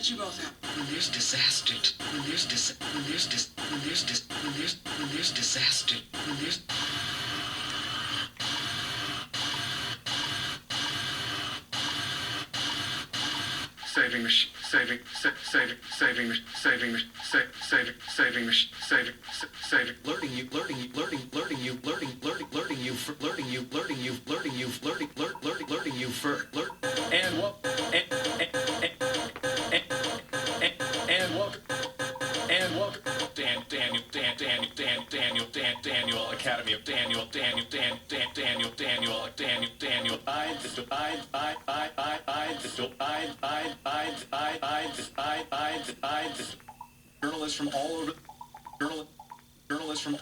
you both have? When there's disaster, when there's disaster, when there's saving machine, saving learning you for and welcome Daniel Academy of Daniel journalists from all over journalists from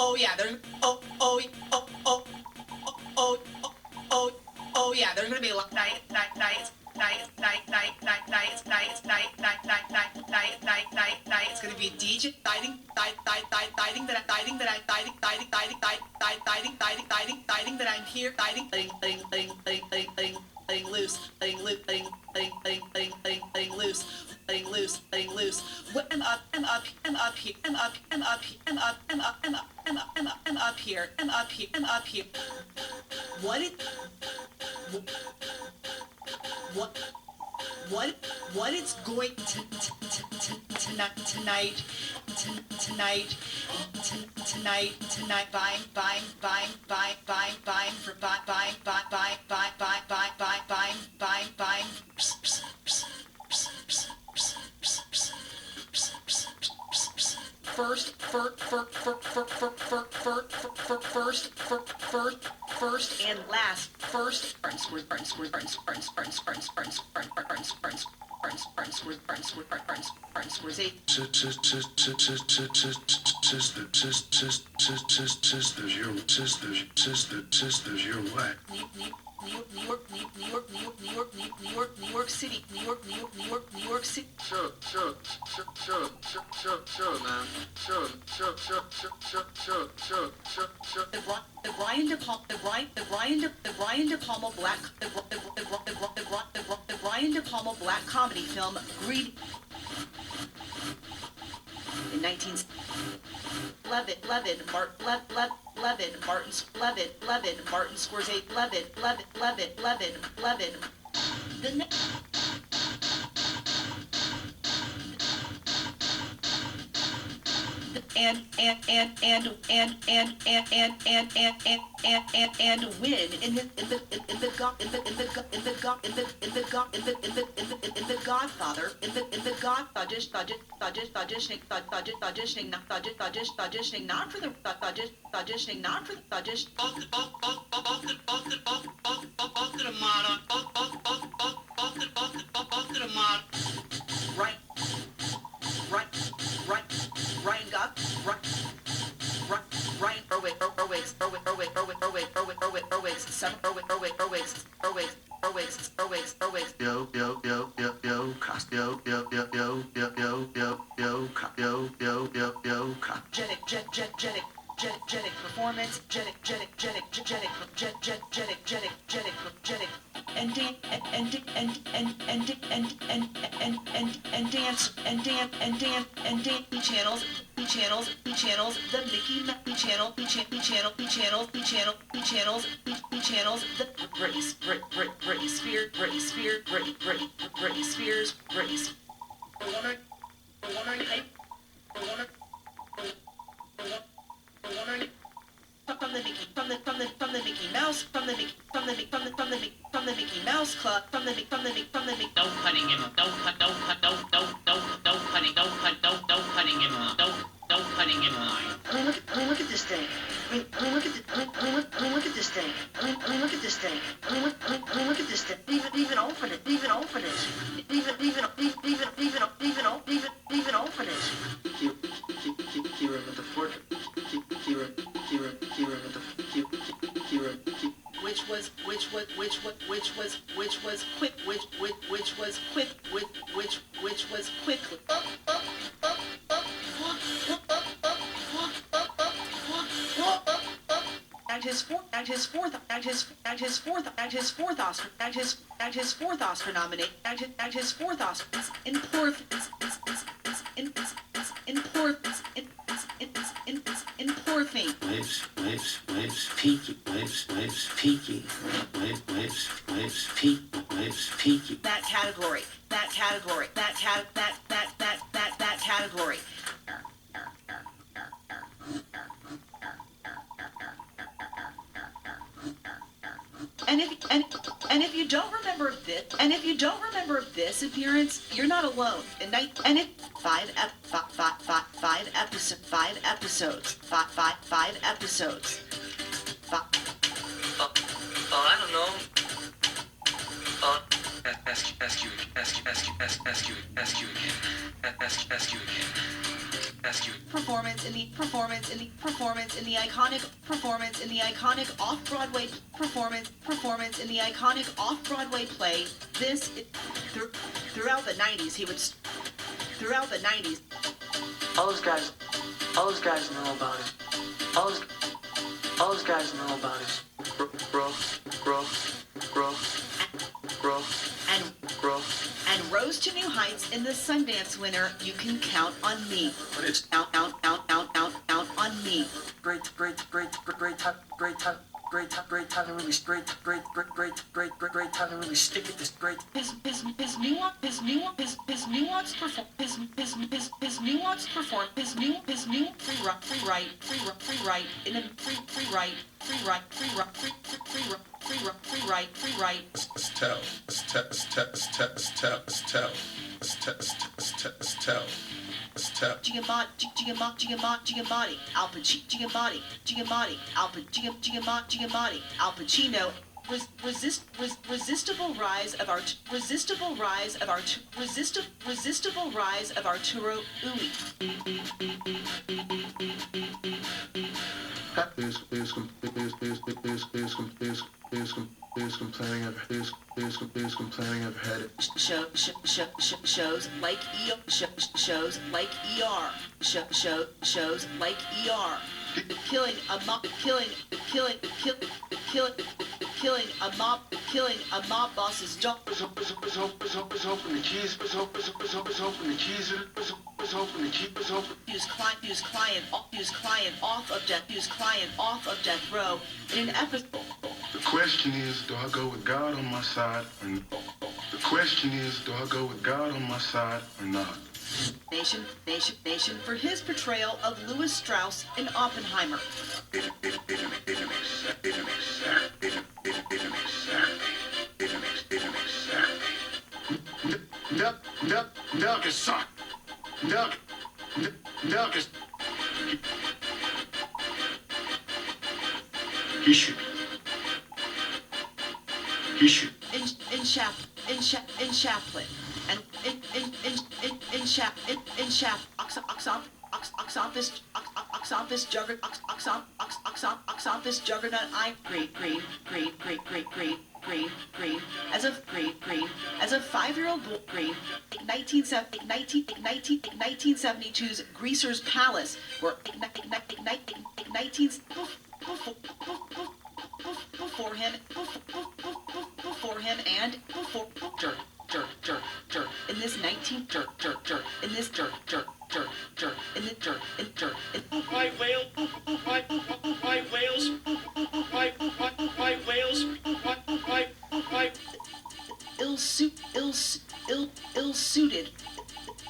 Oh yeah, they're yeah, there's gonna be a lot nights. It's gonna be DJ dieting that I'm here letting loose. What and up here and up here. What it's going to tonight first and last. First New York City. Sure, man. Sure. The Brian De Palma black comedy film Greed in 1911 Martin Scorsese and win in the Godfather auditioning not for the Jetic performance, jetic and dance channels the Mickey channel the Britney Spears from the Mickey Mouse Club from the no cutting him, no cutting in line. I mean, look at this thing. I mean, look at this thing. Look at this thing. Look at this thing. Even open it. Even open it. Kira with the fork. Kira with the Kira. Which was quick. Which which was quick, which was quickly. At his fourth Oscar nomination, at his fourth Oscar in poor thing. Waves peaky, waves peaky, waves peaky. That category. And if you don't remember this appearance, you're not alone. Five episodes. I don't know. Ask you. Performance in the iconic off-Broadway play. Throughout the 90s. All those guys know about it. All those guys know about it. And rose to new heights in the Sundance winner. You can count on me. But it's Count on me. Great time to really stick at this great. His nuanced free write in a free write. Giamatti, Al Pacino. Resistible rise of Arturo Ui. Shows like ER. Killing a mob boss's dog. Was hoping the keys. Use client off of death row in an episode. The question is, do I go with God on my side or not? The question is, do I go with God on my side or not? Nation for his portrayal of Louis Strauss in Oppenheimer. Duck is suck. Duck is. He should. In Chaplin and in Oxoffice juggernaut green as a 5-year-old boy green 1972's Greaser's Palace where before him and before in this 19 White whales.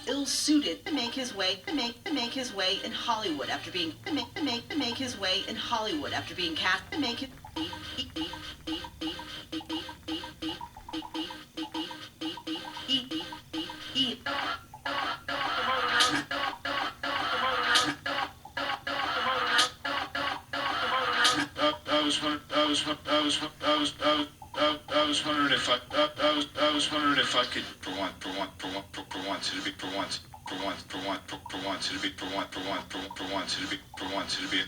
ill-suited to make his way in Hollywood after being cast to make it wondering if I could for once it'd be